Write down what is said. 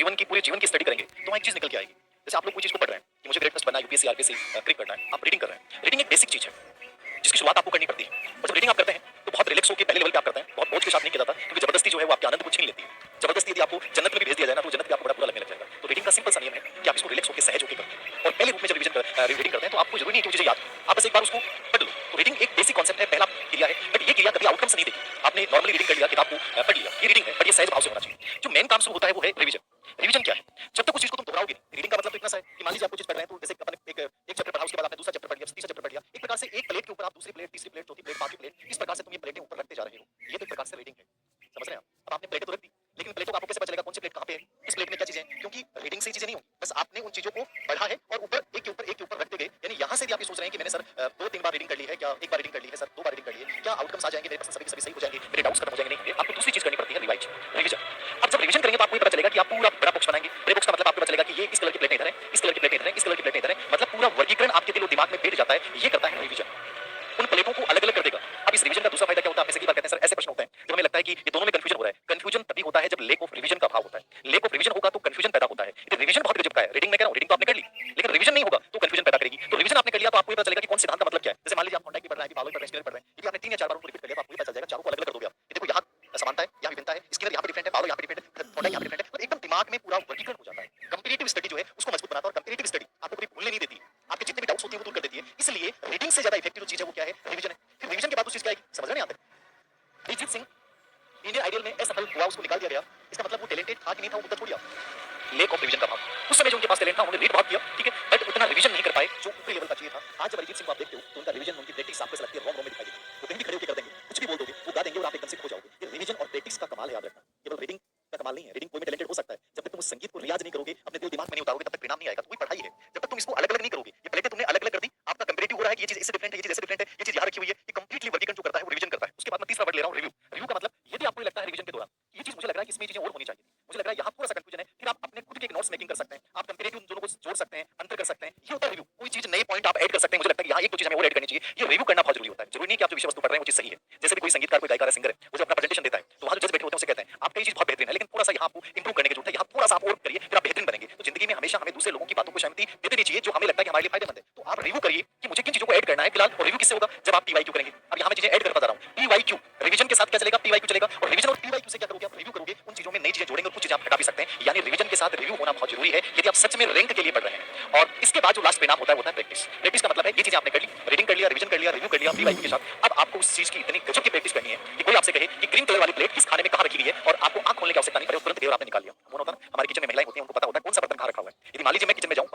जीवन की पूरे जीवन की स्टडी करेंगे तो वहाँ एक चीज निकल के आएगी। जैसे आप लोग कोई चीज को पढ़ रहे हैं कि मुझे ग्रेड प्लस बनना है, यूपीएससी आरपीएससी क्रैक करना है, आप रीडिंग कर रहे हैं। रीडिंग एक बेसिक चीज है जिसकी शुरुआत आपको करनी पड़ती है, और जब रीडिंग आप करते हैं तो बहुत रिलैक्स होकर पहले लेवल पे आप करते हैं, बहुत बोझ के साथ नहीं किया जाता, क्योंकि जबरदस्ती जो है वो आपके आनंद को छीन लेती है। जबरदस्ती यदि आपको जन्नत में भी भेज दिया जाए ना तो जन्नत भी आपको बड़ा बुरा लगने लग जाएगा। तो रीडिंग का सिंपल सा नियम है कि आप इसको रिलैक्स होकर सहज होकर करें, और पहले रूप में जब रीडिंग करते हैं तो आपको जरूरी नहीं है कि चीजें याद हो, आप बस एक बार उसको पढ़ लो। तो रीडिंग एक बेसिक कॉन्सेप्ट है, पहला क्रिया है, बट ये क्रिया कभी आउटकम्स नहीं देगी। आपने नॉर्मली रीडिंग कर लिया, किताब को पढ़ लिया, ये रीडिंग है, बट ये सहज भाव से होना चाहिए। जो मेन काम शुरू होता है वो है रिवीजन। रिवीजन क्या है? जब तक उस चीज को तुम दोहराओगे नहीं। रीडिंग का मतलब तो इतना सा है कि मान लीजिए आप कुछ चीज पढ़ रहे हैं, तो जैसे अपन एक चैप्टर पढ़ा, उसके बाद आपने दूसरा चैप्टर पढ़ लिया, तीसरा चैप्टर पढ़ लिया, एक प्रकार से एक प्लेट के ऊपर आप दूसरी प्लेट, तीसरी प्लेट, चौथी प्लेट, पांचवी प्लेट, इस प्रकार से तुम ये प्लेटें ऊपर रखते जा रहे हो। ये तो एक प्रकार से रीडिंग है, समझ रहे हैं आप? अब आपने प्लेटें तो रख दी, लेकिन प्लेटों का आपको कैसे पता चलेगा कौन सी प्लेट कहां पे है, इस प्लेट में क्या चीजें हैं? क्योंकि रीडिंग से चीजें नहीं होंगी, बस आपने उन चीजों को पढ़ा है और ऊपर एक के ऊपर एक के ऊपर रखते गए। यानी यहां से भी आप ये सोच रहे हैं कि मैंने सर 2-3 बार रीडिंग कर ली है, क्या एक बार रीडिंग कर ली है सर, 2 बार रीडिंग कर ली है, क्या आउटकम्स आ जाएंगे मेरे पास, सभी के सभी सही हो जाएंगे, मेरे डाउट्स खत्म हो जाएंगे? नहीं, आपको दूसरी चीज करनी पड़ती है, रिवाइज, रिवीजन। अब जब रिवीजन करेंगे तो आपको ये पता चलेगा कि आप पूरा बड़ा बॉक्स बनाएंगे। बड़े बॉक्स का मतलब आपको पता चलेगा कि ये इस कलर की प्लेट इधर है, इस कलर की प्लेट इधर है, इस कलर की प्लेट इधर है, मतलब पूरा वर्गीकरण आपके दिल और दिमाग में बैठ जाता है। ये करता है रिवीजन, उन प्लेटों को अलग अलग कर देगा। अब इस रिवीजन का दूसरा फायदा क्या होता है? आप ऐसे की बात कहते हैं सर, ऐसे प्रश्न होते हैं जब हमें लगता है कि ये दोनों में कंफ्यूजन हो रहा है। कंफ्यूजन तभी होता है जब लेक ऑफ रिवीजन का अभाव होता है। लेक ऑफ रिवीजन होगा तो कंफ्यूजन पैदा होता है। ये रिवीजन बहुत गजब का है। रीडिंग में कह रहा हूं, रीडिंग तो आपने कर ली, लेकिन रिवीजन नहीं होगा तो कंफ्यूजन पैदा करेगी। तो रिवीजन आपने कर लिया तो आपको ये पता चलेगा कि कौन सिद्धांत का मतलब क्या है। जैसे मान लीजिए आप कॉन्टैक्ट पढ़ रहे हैं, कि पावर पर पढ़ रहे हैं, यदि आपने 3 या 4 बार उनको रिपीट कर लिया तो आपको ये पता चलेगा, चारों को अलग अलग कर दोगे आप। ये देखो यहाँ समानता है, यहाँ विभिन्नता है, इसके अंदर यहाँ पे डिफरेंट है, पावर यहाँ पे डिफरेंट है, कॉन्टैक्ट यहाँ पे डिफरेंट है, तो एकदम दिमाग में पूरा वर्गीकरण हो जाता है। कंपैरेटिव स्टडी जो है उसको मजबूत बनाता है, और कंपैरेटिव स्टडी आपको कभी भूलने नहीं देती, आपके जितने भी डाउट्स होते हैं वो दूर कर देती है। इसलिए रीडिंग से ज्यादा इफेक्टिव चीज है वो क्या है? रिवीजन है। फिर रिवीजन के बाद उस चीज क्या आएगी, समझ रहे हैं यहाँ तक? अरिजीत सिंह इंडियन आइडल में असफल हुआ, उसको निकाल दिया गया, इसका मतलब वो टैलेंटेड था कि नहीं था, वो मुद्दा छोड़ दिया। लेक ऑफ रिवीजन का भाव। उस समय जो उनके पास टैलेंट था, उन्होंने रीड बहुत किया, ठीक है, बट उतना रिवीजन नहीं कर पाए जो ऊपरी लेवल का चाहिए था। आज जब अरिजीत सिंह को आप देखते हो तो उनका रिवीजन, उनकी प्रैक्टिस आपको लगती है रोम रोम में दिखाई देती है। वो कहीं भी खड़े होकर कर देंगे, कुछ भी बोल दोगे, वो गा देंगे और आप एकदम से खो जाओगे। ये रिवीजन और प्रैक्टिस का कमाल है, याद रखना। केवल रीडिंग का कमाल नहीं है। रीडिंग कोई भी टैलेंटेड हो सकता है, जब तक तुम उस संगीत को रियाज नहीं करोगे, अपने दिल दिमाग में नहीं उतारोगे, तब तक परिणाम नहीं आएगा। तो वही पढ़ाई है, जब तक तुम इसको अलग अलग नहीं करोगे। ये प्लेटें तुमने अलग अलग कर दी, आपका कंपैरेटिव हो रहा है कि ये चीज इससे डिफरेंट है, ये चीज इससे डिफरेंट है, ये चीज यहाँ रखी हुई है, ये कंप्लीटली वर्गीकरण जो करता है वो रिवीजन करता है। उसके बाद मैं तीसरा वर्ड ले रहा हूँ, रिव्यू। रिव्यू का मतलब यदि आपको लगता है रिवीजन के दौरान ये चीज मुझे लग रहा है कि इसमें चीजें और होनी चाहिए, मुझे लग रहा है यहाँ थोड़ा सा कंफ्यूजन है, फिर आप अपने खुद के एक नोट्स मेकिंग कर सकते हैं, आप कंपैरेटिव दोनों को जोड़ सकते हैं, अंतर कर सकते हैं। ये होता है रिव्यू। कोई चीज नए पॉइंट आप ऐड कर सकते हैं, मुझे लगता है कि यहाँ एक दो चीज हमें और ऐड करनी चाहिए। ये रिव्यू करना बहुत जरूरी होता है। जरूरी नहीं कि आप जो विषय वस्तु पढ़ रहे हैं वो चीज सही है। जैसे भी कोई संगीतकार, कोई गायकार है, सिंगर है, वो जब अपना प्रेजेंटेशन देता है तो वहां जो जज बैठे होते हैं उसे कहते हैं आपका ये चीज बहुत बेहतरीन है, लेकिन थोड़ा सा यहाँ आपको इंप्रूव करने की जरूरत है, यहाँ थोड़ा सा आप और करिए, फिर आप बेहतरीन बनेंगे। तो जिंदगी में हमेशा हमें दूसरे लोगों की बातों को सहमति देते नहीं चाहिए, जो हमें लगता है कि हमारे लिए फायदेमंद है। तो आप रिव्यू करिए कि मुझे किन चीजों को ऐड करना है फिलहाल, और रिव्यू किससे होगा? जब आप पीवाईक्यू करेंगे। अब यहाँ मैं चीजें ऐड करता जा रहा हूँ। पीवाईक्यू रिवीजन के साथ क्या चलेगा? पीवाईक्यू चलेगा। और रिवीजन और पीवाईक्यू से क्या करोगे? आप रिव्यू करोगे, उन चीजों में नई चीजें जोड़ेंगे और कुछ चीजें आप हटा भी सकते हैं। यानी रिवीजन के साथ रिव्यू होना बहुत जरूरी है यदि आप सच में रैंक के लिए पढ़ रहे हैं। और इसके बाद जो लास्ट परिणाम होता है वो होता है प्रैक्टिस। प्रैक्टिस का मतलब है ये चीजें आपने कर ली, रीडिंग कर लिया, रिवीजन कर लिया, रिव्यू कर लिया पीवाईक्यू के साथ। अब आपको उस चीज की इतनी गजब की प्रैक्टिस करनी है कि कोई आपसे कहे कि ग्रीन कलर वाली प्लेट किस खाने में कहां रखी गई है, और आपको आंख खोलने की आवश्यकता नहीं पड़े, तुरंत देर आपने निकाल लिया। वो होता है ना, हमारी किचन में महिलाएं होती हैं, उनको पता होता है कौन सा बर्तन कहां रखा हुआ है। यदि मान लीजिए मैं किचन में जाऊं